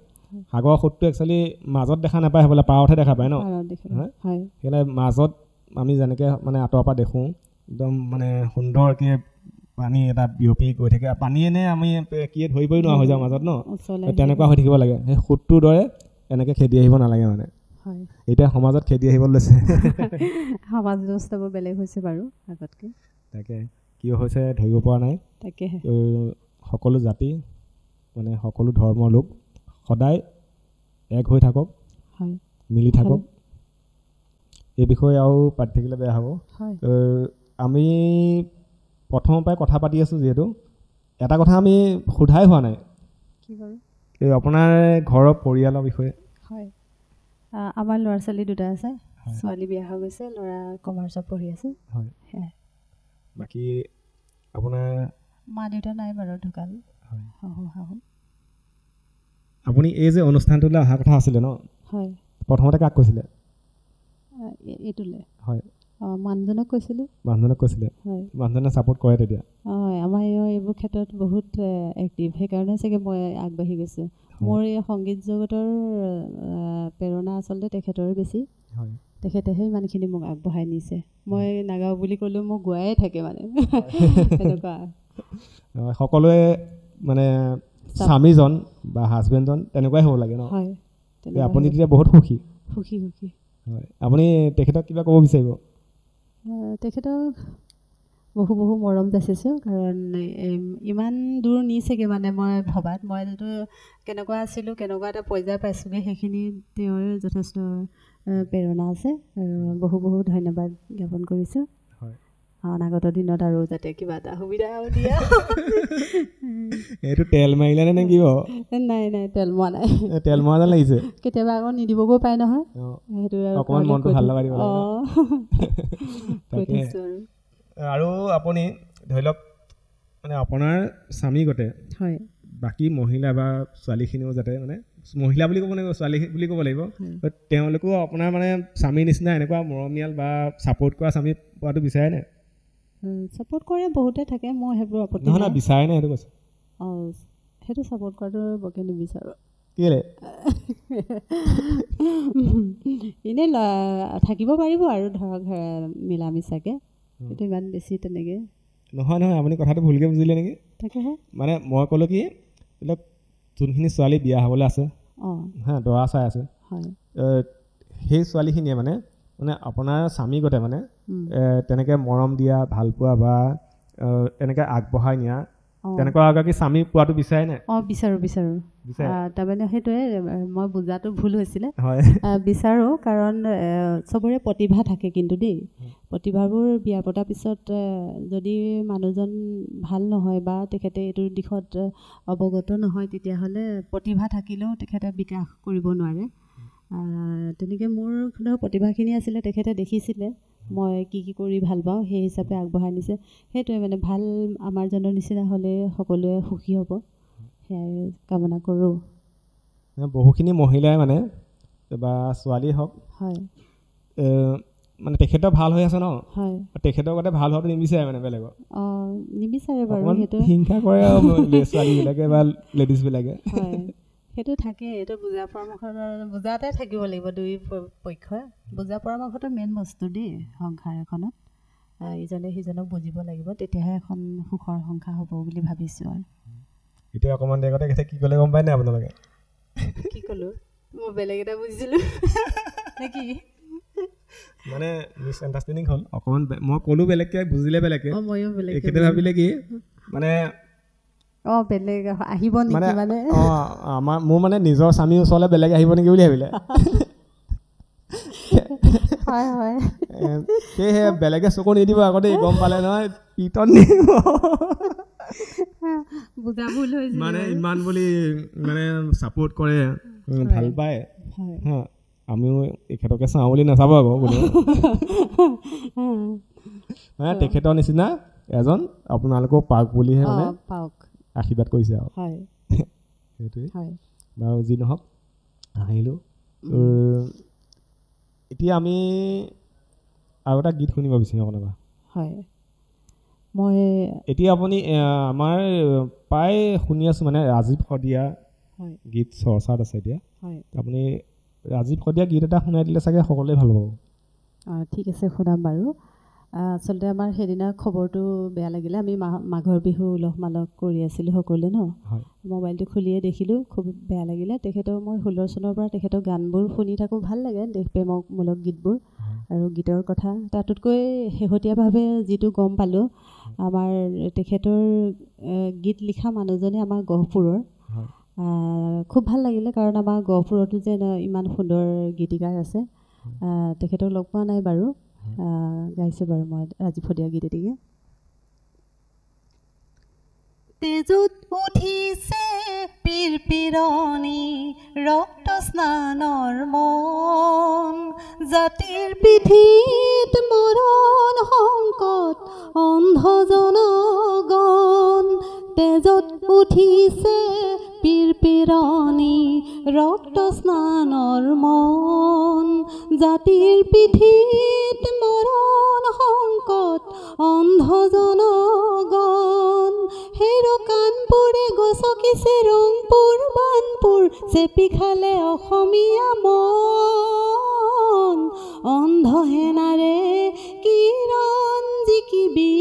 সাগৰৰ সুতটো একচুৱেলি মাজত দেখা নাপায় হ'বলৈ পাৰতহে দেখা পায় ন সেইকাৰণে মাজত আমি যেনেকৈ মানে আঁতৰৰ পৰা দেখোঁ একদম মানে সুন্দৰকৈ পানী এটা বিয়পি গৈ থাকে পানী এনে আমি কি ধৰিবই নোৱাৰা হৈ যাওঁ মাজত ন তেনেকুৱা হৈ থাকিব লাগে সেই সুতটোৰ দৰে এনেকৈ খেদি আহিব নালাগে মানে এতিয়া সমাজত খেদি আহিব লৈছে সমাজ ব্যৱস্থাবোৰ বেলেগ হৈছে বাৰু আগতকৈ তাকে কিয় হৈছে ধৰিব পৰা নাই তাকে সকলো জাতি মানে সকলো ধৰ্মৰ লোক সদায় এক হৈ থাকক মিলি থাকক এই বিষয়ে আৰু পাতি থাকিলে বেয়া হ'ব আমি প্ৰথমৰ পৰাই কথা পাতি আছোঁ যিহেতু এটা কথা আমি সোধাই হোৱা নাই কি বাৰু এই আপোনাৰ ঘৰৰ পৰিয়ালৰ বিষয়ে হয় আমাৰ ল'ৰা ছোৱালী দুটা আছে ছোৱালী বিয়া হৈ গৈছে ল'ৰা কমাৰ্চত পঢ়ি আছে হয় বাকী আপোনাৰ মা দেউতা নাই বাৰু ঢুকাল হয় শাহু শাহু আপুনি এই যে অনুষ্ঠানটোলৈ অহা কথা আছিলে ন হয় প্ৰথমতে কাক কৈছিলে এইটোলৈ হয় মানুহজনক কৈছিলোঁ মানুহজনক কৈছিলে হয় মানুহজনে ছাপোৰ্ট কৰে তেতিয়া হয় আমাৰ এইবোৰ ক্ষেত্ৰত বহুত এক্টিভ সেইকাৰণে চাগে মই আগবাঢ়ি গৈছোঁ মোৰ এই সংগীত জগতৰ প্ৰেৰণা আচলতে তেখেতৰে বেছি হয় তেখেতেহে ইমানখিনি মোক আগবঢ়াই নিছে মই নাগাওঁ বুলি ক'লেও মোক গোৱাই থাকে মানে তেনেকুৱা সকলোৱে মানে স্বামীজন বা হাজবেণ্ডজন তেনেকুৱাই হ'ব লাগে ন হয় আপুনি তেতিয়া বহুত সুখী সুখী সুখী হয় আপুনি তেখেতক কিবা ক'ব বিচাৰিব তেখেতক বহু বহু মৰম যাচিছোঁ কাৰণ ইমান দূৰ নিছেগৈ মানে মই ভবাত মই যিটো কেনেকুৱা আছিলোঁ কেনেকুৱা এটা পৰ্যায় পাইছোঁগৈ সেইখিনি তেওঁৰ যথেষ্ট প্ৰেৰণা আছে আৰু বহু বহু ধন্যবাদ জ্ঞাপন কৰিছোঁ হয় অনাগত দিনত আৰু যাতে কিবা এটা সুবিধা দিয়া এইটো তেল মাৰিলে নে কি নাই নাই তেল মৰা নাই তেল মৰা যেন লাগিছে কেতিয়াবা আকৌ নিদিবগৈও পায় নহয় সেইটো অকণমান মনটো ভাল লগাই দিব লাগে আৰু আপুনি ধৰি লওক মানে আপোনাৰ স্বামী গতে হয় বাকী মহিলা বা ছোৱালীখিনিও যাতে মানে মহিলা বুলি ক'ব লাগিব ছোৱালী বুলি ক'ব লাগিব তেওঁলোকেও আপোনাৰ মানে স্বামীৰ নিচিনা এনেকুৱা মৰমীয়াল বা ছাপোৰ্ট কৰা স্বামী পোৱাটো বিচাৰে নে ছাপোৰ্ট কৰে বহুতে থাকে মই সেইবোৰ আপত্তি নহয় না বিচাৰে নে সেইটো কৈছে সেইটো ছাপোৰ্ট কৰাটো বৰকৈ নিবিচাৰোঁ কেলে এনেই থাকিব পাৰিব আৰু ধৰক মিলা মিছাকৈ সেইটো ইমান বেছি তেনেকৈ নহয় নহয় আপুনি কথাটো ভুলকৈ বুজিলে নেকি তাকেহে মানে মই ক'লোঁ কি এইবিলাক যোনখিনি ছোৱালী বিয়া হ'বলৈ আছে হা দৰা চাই আছে সেই ছোৱালীখিনিয়ে মানে মানে আপোনাৰ স্বামী গতে মানে তেনেকৈ মৰম দিয়া ভাল পোৱা বা এনেকৈ আগবঢ়াই নিয়া তেনেকুৱা এগৰাকী স্বামী পোৱাটো বিচাৰে নে বিচাৰোঁ বিচাৰোঁ তাৰমানে সেইটোৱে মই বুজাটো ভুল হৈছিলে হয় বিচাৰোঁ কাৰণ চবৰে প্ৰতিভা থাকে কিন্তু দেই প্ৰতিভাবোৰ বিয়া পতাৰ পিছত যদি মানুহজন ভাল নহয় বা তেখেতে এইটো দিশত অৱগত নহয় তেতিয়াহ'লে প্ৰতিভা থাকিলেও তেখেতে বিকাশ কৰিব নোৱাৰে তেনেকৈ মোৰ ধৰক প্ৰতিভাখিনি আছিলে তেখেতে দেখিছিলে মই কি কি কৰি ভাল পাওঁ সেই হিচাপে আগবঢ়াই নিছে সেইটোৱে মানে ভাল আমাৰজনৰ নিচিনা হ'লে সকলোৱে সুখী হ'ব সেয়াই কামনা কৰোঁ বহুখিনি মহিলাই মানে বা ছোৱালী হওক হয় মানে তেখেতৰ ভাল হৈ আছে ন হয় তেখেতৰ গতে ভাল হোৱাটো নিবিচাৰে মানে বেলেগক নিবিচাৰে বাৰু সেইটো হিংসা কৰে আৰু ছোৱালীবিলাকে বা লেডিজবিলাকে হয় সেইটো থাকে এইটো বুজা পৰামৰ্শ বুজাতে থাকিব লাগিব দুই পক্ষই বুজা পৰামৰ্শটো মেইন বস্তু দেই সংসাৰ এখনত ইজনে সিজনক বুজিব লাগিব তেতিয়াহে এখন সুখৰ সংসাৰ হ'ব বুলি ভাবিছোঁ আৰু এতিয়া অকণমান দেৰি আগতে কি ক'লে গম পায় নাই আপোনালোকে কি ক'লোঁ মই বেলেগ এটা বুজিছিলোঁ নে কি মানে মিছ আণ্ডাৰষ্টেণ্ডিং হ'ল অকণমান মই ক'লোঁ বেলেগকৈ বুজিলে বেলেগকৈ ময়ো বেলেগ এখেতে ভাবিলে কি মানে বেলেগ আহিব নেকি মানে আমাৰ মোৰ মানে নিজৰ স্বামীৰ ওচৰলৈ বেলেগ আহিব নেকি বুলি ভাবিলে হয় হয় সেয়েহে বেলেগে চকু নিদিব আগতে গম পালে নহয় পিটন নিদিব বুজা ভুল হৈছে মানে ইমান বুলি মানে ছাপোৰ্ট কৰে ভাল পায় হা আমিও এখেতকে চাওঁ বুলি নাচাব আকৌ কোনো মানে তেখেতৰ নিচিনা এজন আপোনালোকক পাওক বুলিহে মানে পাওক আশীৰ্বাদ কৰিছে আৰু হয় সেইটোৱে বাৰু যি নহওক আহিলোঁ এতিয়া আমি আৰু এটা গীত শুনিব বিচাৰিম আপোনাৰ পৰা হয় মই এতিয়া আপুনি আমাৰ প্ৰায় শুনি আছোঁ মানে ৰাজীৱ শদিয়া গীত চৰ্চাত আছে এতিয়া আপুনি ৰাজীৱ শদিয়া গীত এটা শুনাই দিলে চাগে সকলোৱে ভাল পাব ঠিক আছে শুনাম বাৰু আচলতে আমাৰ সেইদিনা খবৰটো বেয়া লাগিলে আমি মাঘৰ বিহু উলহ মালহ কৰি আছিলোঁ সকলোৱে ন মোবাইলটো খুলিয়ে দেখিলোঁ খুব বেয়া লাগিলে তেখেতৰ মই 16 চনৰ পৰা তেখেতৰ গানবোৰ শুনি থাকোঁ ভাল লাগে দেশপ্ৰেমমূলক গীতবোৰ আৰু গীতৰ কথা তাতোতকৈ শেহতীয়াভাৱে যিটো গম পালোঁ আমাৰ তেখেতৰ গীত লিখা মানুহজনে আমাৰ গহপুৰৰ খুব ভাল লাগিলে কাৰণ আমাৰ গহপুৰতো যে ইমান সুন্দৰ গীতিকাৰ আছে তেখেতক লগ পোৱা নাই বাৰু গাইছোঁ বাৰু মই ৰাজীৱ শদিয়া গীত এটিকে তেজত উঠিছে পিৰপিৰণি ৰক্ত স্নানৰ মন জাতিৰ পিঠিত মৰণ সংকট অন্ধ জনগণ তেজত উঠিছে পিৰপিৰণি ৰক্ত স্নানৰ মন জাতিৰ পিঠিত মৰণ সংকট অন্ধ জনগণ হেৰো কাণপুৰে গছকিছে ৰংপুৰ বানপুৰ চেপি খালে অসমীয়া মন অন্ধ হেনাৰে কিৰণ জিকিবি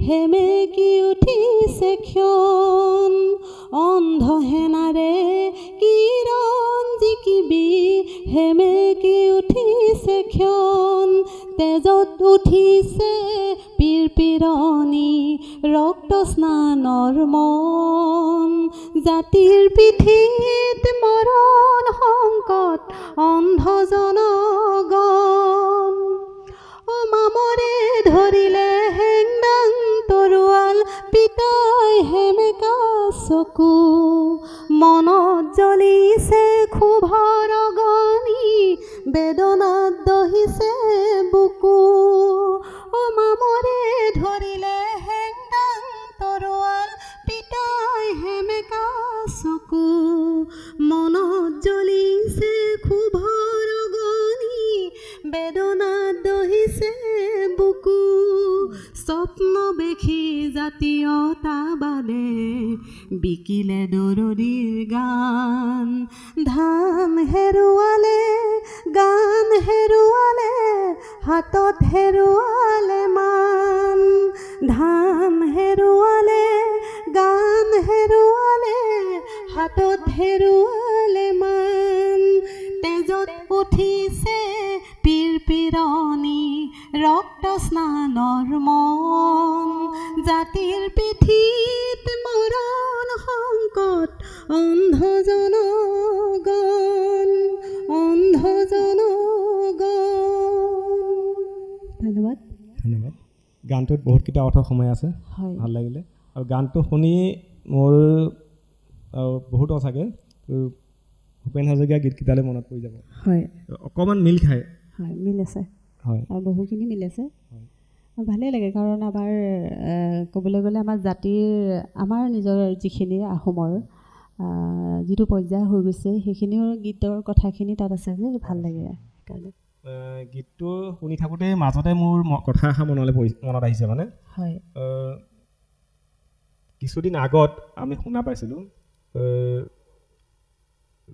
হেমেকি উঠিছে ক্ষণ অন্ধ হেনাৰে কিৰণ জিকিবি হেমেকি উঠিছে ক্ষণ তেজত উঠিছে পিৰপিৰণি ৰক্ত স্নানৰ মন জাতিৰ পিঠিত মৰণ সংকট অন্ধ জনগণ মামৰে ধৰিলে হেংদাং তৰোৱাল পিতাই হেমেকা চকু মনত জ্বলিছে ক্ষোভৰ অগনি বেদনাত দহিছে বুকু মামৰে ধৰিলে হেংদাং তৰোৱাল পিতাই হেমেকা চকু মনত জ্বলিছে ক্ষোভৰ অগনি বেদনাত দহিছে বুকু স্বপ্ন বেখি জাতীয়তাবাদে বিকিলে দৰদীৰ গান ধান হেৰুৱালে গান হেৰুৱালে হাতত হেৰুৱালে মান ধান হেৰুৱালে গান হেৰুৱালে হাতত হেৰুৱালে মান তেজত উঠিছে পিৰপিৰণি ৰক্ত স্নানৰ মন জাতিৰ পিঠিত মৰণ সংকট অন্ধ জনগণ অন্ধ জনগণ ধন্যবাদ ধন্যবাদ গানটোত বহুতকেইটা অৰ্থ সময় আছে ভাল লাগিলে আৰু গানটো শুনি মোৰ বহুত সঁচাকৈ ভূপেন হাজৰিকাৰ গীতকেইটালৈ মনত পৰি যাব হয় অকণমান মিল খায় হয় মিল আছে হয় আৰু বহুখিনি মিল আছে ভালেই লাগে কাৰণ আমাৰ ক'বলৈ গ'লে আমাৰ জাতিৰ আমাৰ নিজৰ যিখিনি আহোমৰ যিটো পৰ্যায় হৈ গৈছে সেইখিনিও গীতৰ কথাখিনি তাত আছে যে ভাল লাগে সেইকাৰণে গীতটো শুনি থাকোঁতে মাজতে মোৰ কথা এষাৰ মনত আহিছে মানে হয় কিছুদিন আগত আমি শুনা পাইছিলোঁ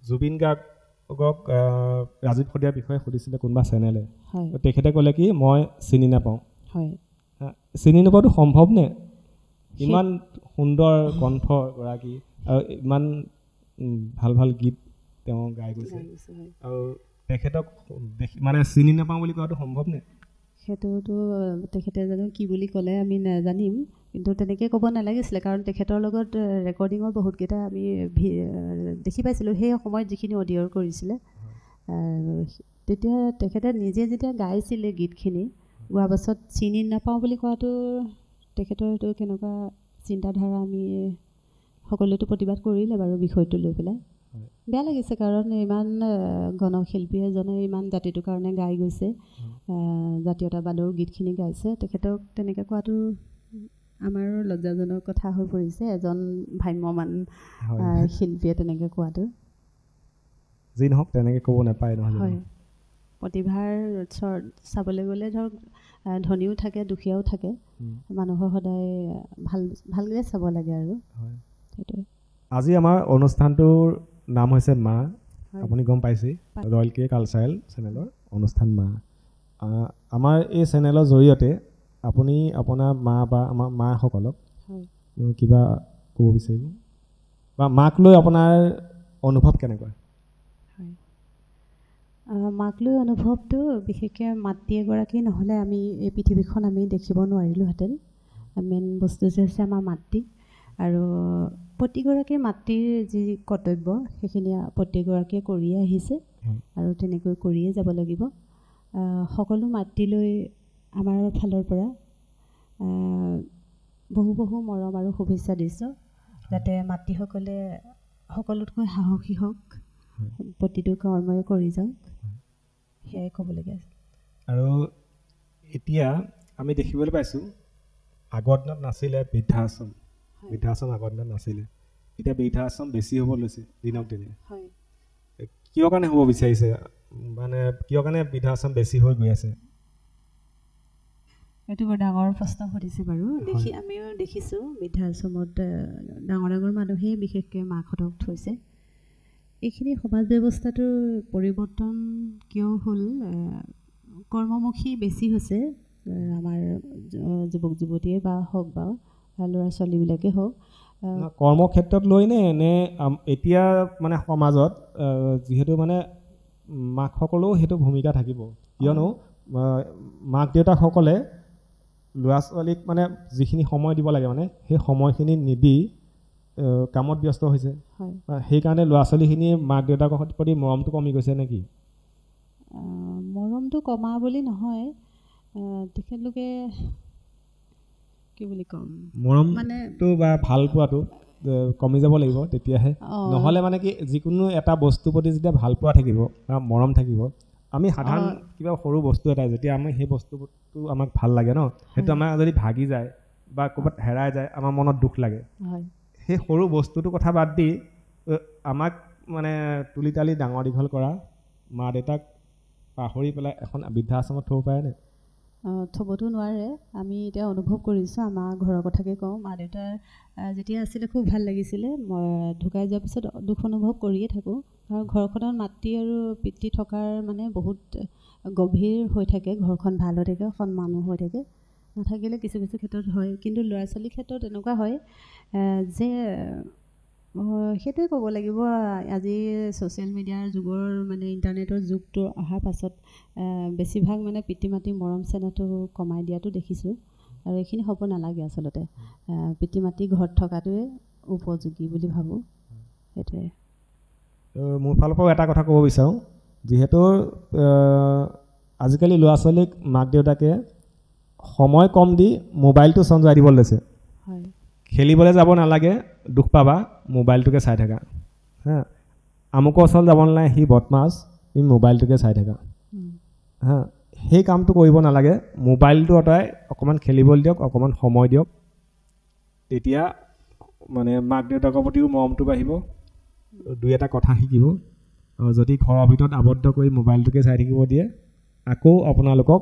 জুবিন গাৰ্গক ৰাজীৱ শদিয়াৰ বিষয়ে সুধিছিলে কোনোবা চেনেলে তেখেতে ক'লে কি মই চিনি নাপাওঁ চিনি নোপোৱাটো সম্ভৱনে ইমান সুন্দৰ কণ্ঠগৰাকী আৰু ইমান ভাল ভাল গীত তেওঁ গাই গৈছে আৰু তেখেতক মানে চিনি নাপাওঁ বুলি কোৱাটো সম্ভৱনে সেইটোতো তেখেতে জানো কি বুলি ক'লে আমি নাজানিম কিন্তু তেনেকৈ ক'ব নালাগিছিলে কাৰণ তেখেতৰ লগত ৰেকৰ্ডিঙৰ বহুতকেইটা আমি দেখি পাইছিলোঁ সেই সময়ত যিখিনি অডিঅ'ৰ কৰিছিলে তেতিয়া তেখেতে নিজে যেতিয়া গাইছিলে গীতখিনি গোৱাৰ পাছত চিনি নাপাওঁ বুলি কোৱাটো তেখেতৰ এইটো কেনেকুৱা চিন্তাধাৰা আমি সকলোৱেতো প্ৰতিবাদ কৰিলে বাৰু বিষয়টো লৈ পেলাই বেয়া লাগিছে কাৰণ ইমান গণশিল্পী এজনে ইমান জাতিটোৰ কাৰণে গাই গৈছে জাতীয়তাবাদৰ গীতখিনি গাইছে তেখেতক তেনেকৈ কোৱাটো আমাৰো লজ্জাজনক কথা হৈ পৰিছে এজন ভ্ৰাম্যমান শিল্পীয়ে তেনেকৈ কোৱাটো যি নহওক তেনেকৈ ক'ব নাপায় নহয় হয় প্ৰতিভাৰ চাবলৈ গ'লে ধৰক ধনীও থাকে দুখীয়াও থাকে মানুহৰ সদায় ভালকৈ চাব লাগে আৰু সেইটোৱে আজি আমাৰ অনুষ্ঠানটোৰ নাম হৈছে মা আপুনি গম পাইছেই ৰয়েল কে কালচাৰেল চেনেলৰ অনুষ্ঠান মা আমাৰ এই চেনেলৰ জৰিয়তে আপুনি আপোনাৰ মা বা আমাৰ মাসকলক কিবা ক'ব বিচাৰিব বা মাক লৈ আপোনাৰ অনুভৱ কেনেকুৱা মাক লৈ অনুভৱটো বিশেষকৈ মাতৃ এগৰাকী নহ'লে আমি এই পৃথিৱীখন আমি দেখিব নোৱাৰিলোঁহেঁতেন মেইন বস্তু যে হৈছে আমাৰ মাতৃ আৰু প্ৰতিগৰাকী মাতৃৰ যি কৰ্তব্য সেইখিনি প্ৰত্যেকগৰাকীয়ে কৰিয়ে আহিছে আৰু তেনেকৈ কৰিয়ে যাব লাগিব সকলো মাতৃলৈ আমাৰ ফালৰ পৰা বহু বহু মৰম আৰু শুভেচ্ছা দিছোঁ যাতে মাতৃসকলে সকলোতকৈ সাহসী হওক প্ৰতিটো কৰ্মই কৰি যাওক সেয়াই ক'বলগীয়া আছে আৰু এতিয়া আমি দেখিবলৈ পাইছোঁ আগৰ দিনত নাছিলে বৃদ্ধাশ্ৰম আগৰ দিনত নাছিলে এতিয়া বৃদ্ধাশ্ৰম বেছি হ'ব লৈছে দিনক দিনে হয় কিয় কাৰণে হ'ব বিচাৰিছে মানে কিয় কাৰণে বৃদ্ধাশ্ৰম বেছি হৈ গৈ আছে এইটো বৰ ডাঙৰ প্ৰশ্ন সুধিছে বাৰু আমিও দেখিছোঁ বৃদ্ধাশ্ৰমত ডাঙৰ ডাঙৰ মানুহেই বিশেষকৈ মাকহঁতক থৈছে এইখিনি সমাজ ব্যৱস্থাটোৰ পৰিৱৰ্তন কিয় হ'ল কৰ্মমুখী বেছি হৈছে আমাৰ যুৱক যুৱতীয়ে বা হওক বা ল'ৰা ছোৱালীবিলাকে হওক কৰ্মক্ষেত্ৰত লৈ নে এতিয়া মানে সমাজত যিহেতু মানে মাকসকলেও সেইটো ভূমিকা থাকিব কিয়নো মাক দেউতাকসকলে ল'ৰা ছোৱালীক মানে যিখিনি সময় দিব লাগে মানে সেই সময়খিনি নিদি কামত ব্যস্ত হৈছে সেইকাৰণে ল'ৰা ছোৱালীখিনিয়ে মাক দেউতাকৰ প্ৰতি মৰমটো কমি গৈছে নেকি মৰমটো কমা বুলি নহয় তেখেতলোকে কি বুলি ক'ম মৰমটো বা ভাল পোৱাটো কমি যাব লাগিব তেতিয়াহে নহ'লে মানে কি যিকোনো এটা বস্তুৰ প্ৰতি যেতিয়া ভাল পোৱা থাকিব বা মৰম থাকিব আমি সাধাৰণ কিবা সৰু বস্তু এটা যেতিয়া আমি সেই বস্তুটো আমাক ভাল লাগে ন সেইটো আমাৰ যদি ভাগি যায় বা ক'ৰবাত হেৰাই যায় আমাৰ মনত দুখ লাগে সেই সৰু বস্তুটোৰ কথা বাদ দি আমাক মানে তুলি তালি ডাঙৰ দীঘল কৰা মা দেউতাক পাহৰি পেলাই এখন বৃদ্ধাশ্ৰমত থ'ব পাৰেনে থ'বতো নোৱাৰে আমি এতিয়া অনুভৱ কৰিছোঁ আমাৰ ঘৰৰ কথাকে কওঁ মা দেউতাৰ যেতিয়া আছিলে খুব ভাল লাগিছিলে মই ঢুকাই যোৱাৰ পিছত দুখ অনুভৱ কৰিয়ে থাকোঁ আৰু ঘৰখনত মাতৃ আৰু পিতৃ থকাৰ মানে বহুত গভীৰ হৈ থাকে ঘৰখন ভাল হৈ থাকে সন্মানো হৈ থাকে নাথাকিলে কিছু কিছু ক্ষেত্ৰত হয় কিন্তু ল'ৰা ছোৱালীৰ ক্ষেত্ৰত এনেকুৱা হয় যে সেইটোৱে ক'ব লাগিব আজি ছ'চিয়েল মিডিয়াৰ যুগৰ মানে ইণ্টাৰনেটৰ যুগটো অহাৰ পাছত বেছিভাগ মানে পিতৃ মাতৃৰ মৰম চেনেহটো কমাই দিয়াটো দেখিছোঁ আৰু এইখিনি হ'ব নালাগে আচলতে পিতৃ মাতৃ ঘৰত থকাটোৱে উপযোগী বুলি ভাবোঁ সেইটোৱে মোৰ ফালৰ পৰাও এটা কথা ক'ব বিচাৰোঁ যিহেতু আজিকালি ল'ৰা ছোৱালীক মাক দেউতাকে সময় কম দি মোবাইলটো চঞ্জাই দিব লৈছে হয় খেলিবলৈ যাব নালাগে দুখ পাবা মোবাইলটোকে চাই থাকা হা আমুকৰ ওচৰত যাব নালাগে সি বদমাছ তুমি মোবাইলটোকে চাই থাকা হা সেই কামটো কৰিব নালাগে মোবাইলটো অঁতৰাই অকণমান খেলিবলৈ দিয়ক অকণমান সময় দিয়ক তেতিয়া মানে মাক দেউতাকৰ প্ৰতিও মৰমটো বাঢ়িব দুই এটা কথা শিকিব আৰু যদি ঘৰৰ ভিতৰত আবদ্ধ কৰি মোবাইলটোকে চাই থাকিব দিয়ে আকৌ আপোনালোকক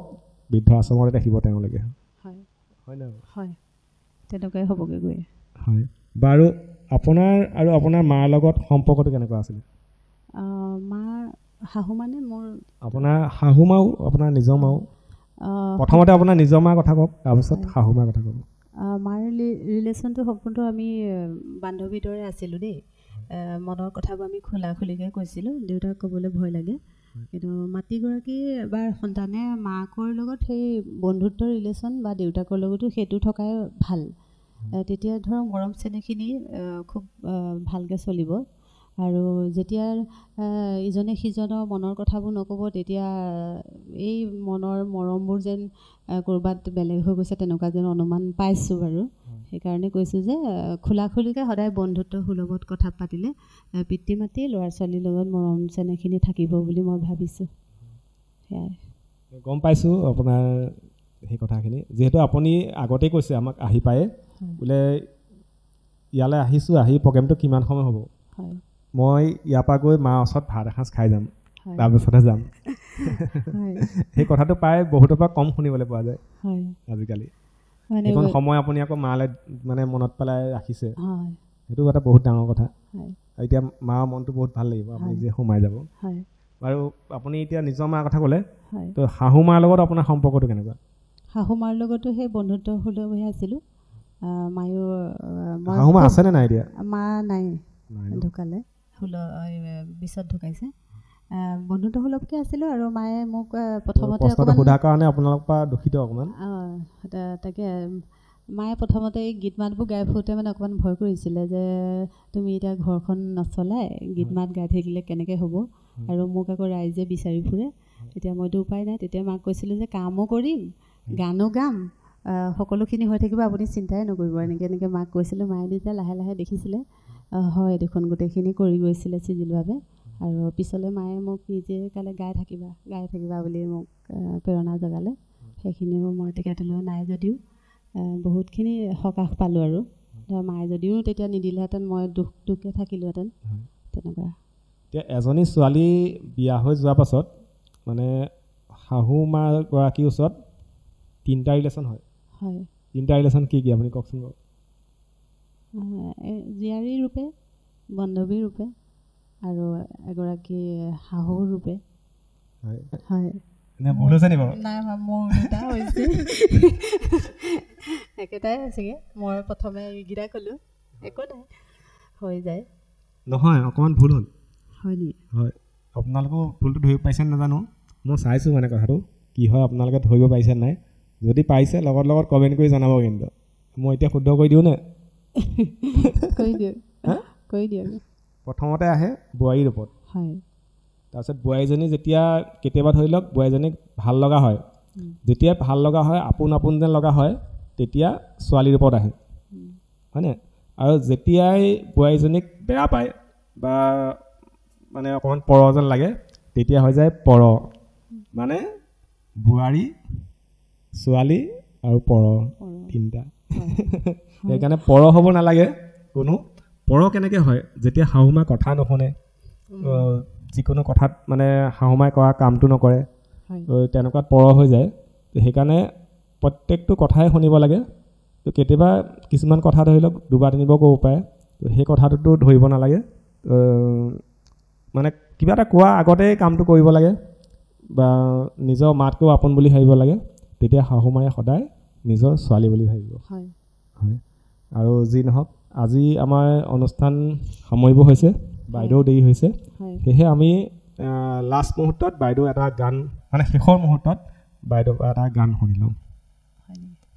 বৃদ্ধাশ্ৰমতে ৰাখিব তেওঁলোকে হয় নহয় হয় তেনেকুৱাই হ'বগৈ গৈ হয় বাৰু আপোনাৰ আৰু আপোনাৰ মাৰ লগত সম্পৰ্কটো কেনেকুৱা আছিলে মা শাহু মানে মোৰ আপোনাৰ শাহু মাও আপোনাৰ নিজৰ মাও প্ৰথমতে আপোনাৰ নিজৰ মাৰ কথা কওক তাৰপিছত শাহু মাৰ কথা কওক মাৰ ৰিলেশ্যনটো সম্পূৰ্ণ আমি বান্ধৱীৰ দৰে আছিলোঁ দেই মনৰ কথাবোৰ আমি খোলা খুলিকৈ কৈছিলোঁ দেউতাক ক'বলৈ ভয় লাগে কিন্তু মাতৃগৰাকী বা সন্তানে মাকৰ লগত সেই বন্ধুত্বৰ ৰিলেশ্যন বা দেউতাকৰ লগতো সেইটো থকাই ভাল তেতিয়া ধৰক মৰম চেনেহখিনি খুব ভালকৈ চলিব আৰু যেতিয়া ইজনে সিজনৰ মনৰ কথাবোৰ নক'ব তেতিয়া এই মনৰ মৰমবোৰ যেন ক'ৰবাত বেলেগ হৈ গৈছে তেনেকুৱা যেন অনুমান পাইছোঁ বাৰু সেইকাৰণে কৈছোঁ যে খোলা খুলিকৈ সদায় বন্ধুত্ব সুলভত কথা পাতিলে পিতৃ মাতৃ ল'ৰা ছোৱালীৰ লগত মৰম চেনেহখিনি থাকিব বুলি মই ভাবিছোঁ সেয়াই গম পাইছোঁ আপোনাৰ সেই কথাখিনি যিহেতু আপুনি আগতেই কৈছে আমাক আহি পায়ে বোলে ইয়ালৈ আহিছোঁ আহি প্ৰগ্ৰেমটো কিমান সময় হ'ব হয় মই ইয়াৰ পৰা গৈ মাৰ ওচৰত ভাত এসাঁজ খাই যাম তাৰপিছতহে যাম সেই কথাটো প্ৰায় বহুতৰ পৰা কম শুনিবলৈ পোৱা যায় আজিকালি এইখন সময় আপুনি আকৌ মালৈ মানে মনত পেলাই ৰাখিছে সেইটো এটা বহুত ডাঙৰ কথা এতিয়া মাৰ মনটো বহুত ভাল লাগিব আপুনি যে সোমাই যাব বাৰু আপুনি এতিয়া নিজৰ মাৰ কথা ক'লে তো শাহু মাৰ লগত আপোনাৰ সম্পৰ্কটো কেনেকুৱা শাহু মাৰ লগতো সেই বন্ধুত্ব সুলভহে আছিলোঁ মায়ো শাহু মা আছেনে নাই এতিয়া মা নাই ঢুকালে 20ত ঢুকাইছে বন্ধুত্ব সুলভকৈ আছিলোঁ আৰু মায়ে মোক প্ৰথমতে সোধাৰ কাৰণে আপোনালোকৰ পৰা দুখিত অকণমান তাকে মায়ে প্ৰথমতে এই গীত মাতবোৰ গাই ফুৰোঁতে মানে অকণমান ভয় কৰিছিলে যে তুমি এতিয়া ঘৰখন নচলাই গীত মাত গাই থাকিলে কেনেকৈ হ'ব আৰু মোক আকৌ ৰাইজে বিচাৰি ফুৰে তেতিয়া মইতো উপায় নাই তেতিয়া মাক কৈছিলোঁ যে কামো কৰিম গানো গাম সকলোখিনি হৈ থাকিব আপুনি চিন্তাই নকৰিব এনেকৈ মাক কৈছিলোঁ মায়ে তেতিয়া লাহে লাহে দেখিছিলে হয় দেখোন গোটেইখিনি কৰি গৈছিলে চিজিলভাৱে আৰু পিছলৈ মায়ে মোক নিজে কালে গাই থাকিবা বুলি মোক প্ৰেৰণা জগালে সেইখিনিও মই তেখেতলৈ নাই যদিও বহুতখিনি সকাহ পালোঁ আৰু মায়ে যদিও তেতিয়া নিদিলেহেঁতেন মই দুখকে থাকিলোহেঁতেন তেনেকুৱা এতিয়া এজনী ছোৱালী বিয়া হৈ যোৱাৰ পাছত মানে শাহু মাগৰাকীৰ ওচৰত 3টা ৰিলেশ্যন হয় 3টা ৰিলেশ্যন কি কি আপুনি কওকচোন বাৰু জীয়াৰী ৰূপে বান্ধৱী ৰূপে আৰু এগৰাকী শাহুৰ ৰূপে হয় ভুল হৈছে নি বাৰু নাই মোৰ দুটা হৈছে একেটাই হৈছেগৈ মই প্ৰথমে এইকেইটা ক'লোঁ একো নাই হৈ যায় নহয় অকণমান ভুল হ'ল হয় নি হয় আপোনালোকেও ভুলটো ধৰিব পাৰিছে নাজানো মই চাইছোঁ মানে কথাটো কি হয় আপোনালোকে ধৰিব পাৰিছে নাই যদি পাৰিছে লগত কমেণ্ট কৰি জনাব কিন্তু মই এতিয়া শুদ্ধ কৰি দিওঁ নে কৈ দিয়ক প্ৰথমতে আহে বোৱাৰীৰ ওপৰত হয় তাৰপিছত বোৱাৰীজনী যেতিয়া কেতিয়াবা ধৰি লওক বোৱাৰীজনীক ভাল লগা হয় যেতিয়া ভাল লগা হয় আপোন যেন লগা হয় তেতিয়া ছোৱালীৰ ওপৰত আহে হয়নে আৰু যেতিয়াই বোৱাৰীজনীক বেয়া পায় বা মানে অকণমান পৰ যেন লাগে তেতিয়া হৈ যায় পৰ মানে বোৱাৰী ছোৱালী আৰু পৰ 3টা সেইকাৰণে পৰ হ'ব নালাগে কোনো পৰ কেনেকৈ হয় যেতিয়া শাহুমাই কথা নুশুনে যিকোনো কথাত মানে শাহুমাই কৰা কামটো নকৰে তেনেকুৱাত পৰ হৈ যায় সেইকাৰণে প্ৰত্যেকটো কথাই শুনিব লাগে তো কেতিয়াবা কিছুমান কথা ধৰি লওক 2-3বাৰ ক'ব পাৰে তো সেই কথাটোতো ধৰিব নালাগে মানে কিবা এটা কোৱা আগতেই কামটো কৰিব লাগে বা নিজৰ মাতকৈও আপোন বুলি ভাবিব লাগে তেতিয়া শাহুমায়ে সদায় নিজৰ ছোৱালী বুলি ভাবিব হয় আৰু যি নহওক আজি আমাৰ অনুষ্ঠান সামৰিব হৈছে বাইদেউ দেৰি হৈছে সেয়েহে আমি লাষ্ট মুহূৰ্তত বাইদেউ এটা গান মানে শেষৰ মুহূৰ্তত বাইদেউ এটা গান শুনি লওঁ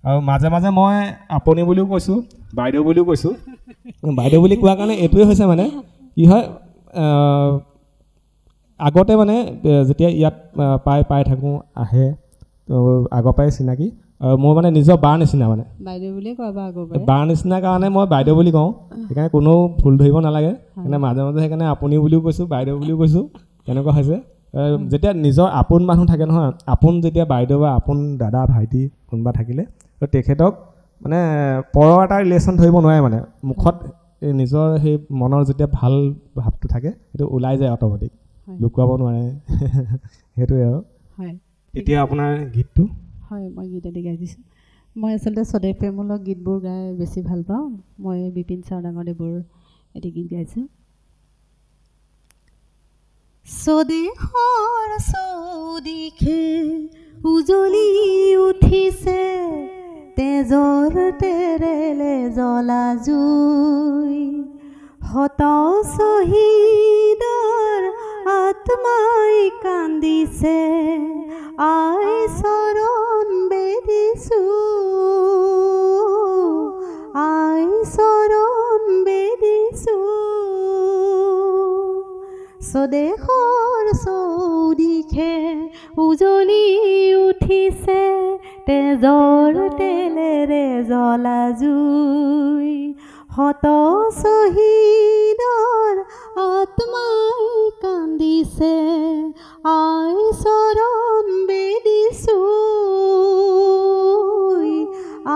আৰু মাজে মাজে মই আপুনি বুলিও কৈছোঁ বাইদেউ বুলিও কৈছোঁ বাইদেউ বুলি কোৱাৰ কাৰণে এইটোৱে হৈছে মানে কি হয় আগতে মানে যেতিয়া ইয়াত পাই থাকোঁ আহে তো আগৰ পৰাই চিনাকি আৰু মোৰ মানে নিজৰ বাৰ নিচিনা মানে বাইদেউ বুলিয়ে কয় বাৰ নিচিনা কাৰণে মই বাইদেউ বুলি কওঁ সেইকাৰণে কোনো ভুল ধৰিব নালাগে সেইকাৰণে মাজে মাজে সেইকাৰণে আপুনি বুলিও কৈছোঁ বাইদেউ বুলিও কৈছোঁ তেনেকুৱা হৈছে যেতিয়া নিজৰ আপোন মানুহ থাকে নহয় আপোন যেতিয়া বাইদেউ বা আপোন দাদা ভাইটি কোনোবা থাকিলে তো তেখেতক মানে পৰ এটা ৰিলেশ্যন ধৰিব নোৱাৰে মানে মুখত নিজৰ সেই মনৰ যেতিয়া ভাল ভাৱটো থাকে সেইটো ওলাই যায় অট'মেটিক লুকুৱাব নোৱাৰে সেইটোৱে আৰু এতিয়া আপোনাৰ গীতটো হয় মই গীত এটি গাই দিছোঁ মই আচলতে স্বদেশ প্ৰেমমূলক গীতবোৰ গাই বেছি ভাল পাওঁ মই বিপিন ছাৰ ডাঙৰদেৱৰ এটি গীত গাইছোঁ স্বদেশৰ চৌদিশে উজলি উঠিছে তেজৰ তেৰেলে জ্বলা জুই হত শ্বহীদৰ আত্মাই কান্দিছে আই চৰণ বেদিছোঁ আই চৰণ বেদিছোঁ স্বদেশৰ চৌদিশে উজলি উঠিছে তেজৰ তেলেৰে জ্বলা জুই হত শ্বহীদৰ আত্মাই কান্দিছে আই চৰণ বেদিছোঁ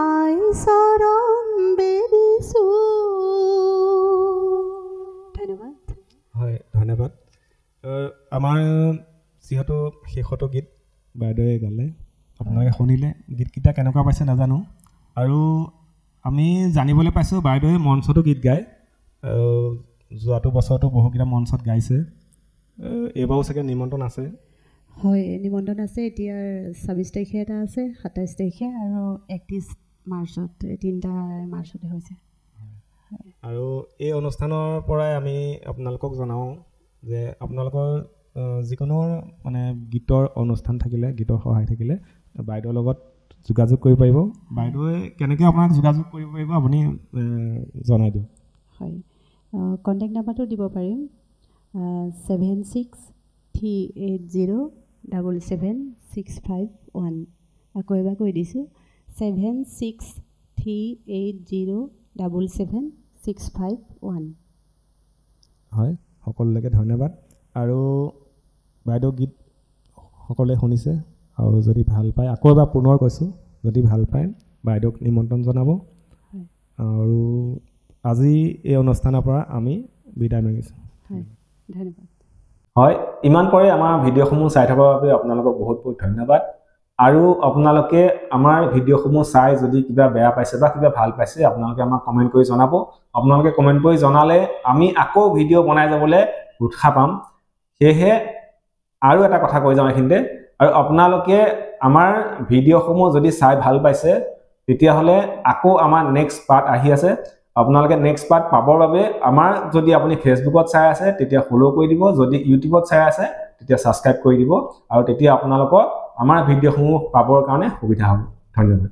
আই চৰণ বেদিছোঁ ধন্যবাদ হয় ধন্যবাদ আমাৰ যিহেতু শেষতো গীত বাইদেৱে গালে আপোনালোকে শুনিলে গীতকেইটা কেনেকুৱা পাইছে নাজানো আৰু আমি জানিবলৈ পাইছোঁ বাইদেৱে মঞ্চতো গীত গায় যোৱাটো বছৰতো বহুকেইটা মঞ্চত গাইছে এইবাৰো চাগে নিমন্ত্ৰণ আছে হয় নিমন্ত্ৰণ আছে এতিয়াৰ 26 তাৰিখে এটা আছে 27 তাৰিখে আৰু 31 মাৰ্চত 3টা মাৰ্চতে হৈছে আৰু এই অনুষ্ঠানৰ পৰাই আমি আপোনালোকক জনাওঁ যে আপোনালোকৰ যিকোনো মানে গীতৰ অনুষ্ঠান থাকিলে গীতৰ সহায় থাকিলে বাইদেউৰ লগত যোগাযোগ কৰিব পাৰিব বাইদেৱে কেনেকৈ আপোনাক যোগাযোগ কৰিব পাৰিব আপুনি জনাই দিয়ক হয় কণ্টেক্ট নাম্বাৰটো দিব পাৰিম 76380999 76380770651 আকৌ এবাৰ কৈ দিছোঁ 76380770651 হয় সকলোলৈকে ধন্যবাদ আৰু বাইদেউ গীত সকলোৱে শুনিছে আৰু যদি ভাল পায় আকৌ এবাৰ পুনৰ কৈছোঁ যদি ভাল পায় বাইদেউক নিমন্ত্ৰণ জনাব আৰু আজি এই অনুষ্ঠানৰ পৰা আমি বিদায় মাগিছোঁ হয় ধন্যবাদ হয় ইমান পৰে আমাৰ ভিডিঅ'সমূহ চাই থকাৰ বাবে আপোনালোকক বহুত বহুত ধন্যবাদ আৰু আপোনালোকে আমাৰ ভিডিঅ'সমূহ চাই যদি কিবা বেয়া পাইছে বা কিবা ভাল পাইছে আপোনালোকে আমাক কমেণ্ট কৰি জনাব আপোনালোকে কমেণ্ট কৰি জনালে আমি আকৌ ভিডিঅ' বনাই যাবলৈ উৎসাহ পাম সেয়েহে আৰু এটা কথা কৈ যাওঁ এইখিনিতে আৰু আপোনালোকে আমাৰ ভিডিঅ'সমূহ যদি চাই ভাল পাইছে তেতিয়াহ'লে আকৌ আমাৰ নেক্সট পাৰ্ট আহি আছে আপোনালোকে নেক্সট পাৰ্ট পাবৰ বাবে আমাৰ যদি আপুনি ফেচবুকত চাই আছে তেতিয়া ফলো কৰি দিব যদি ইউটিউবত চাই আছে তেতিয়া সাবস্ক্ৰাইব কৰি দিব আৰু তেতিয়া আপোনালোকৰ আমাৰ ভিডিঅ'সমূহ পাবৰ কাৰণে সুবিধা হ'ব ধন্যবাদ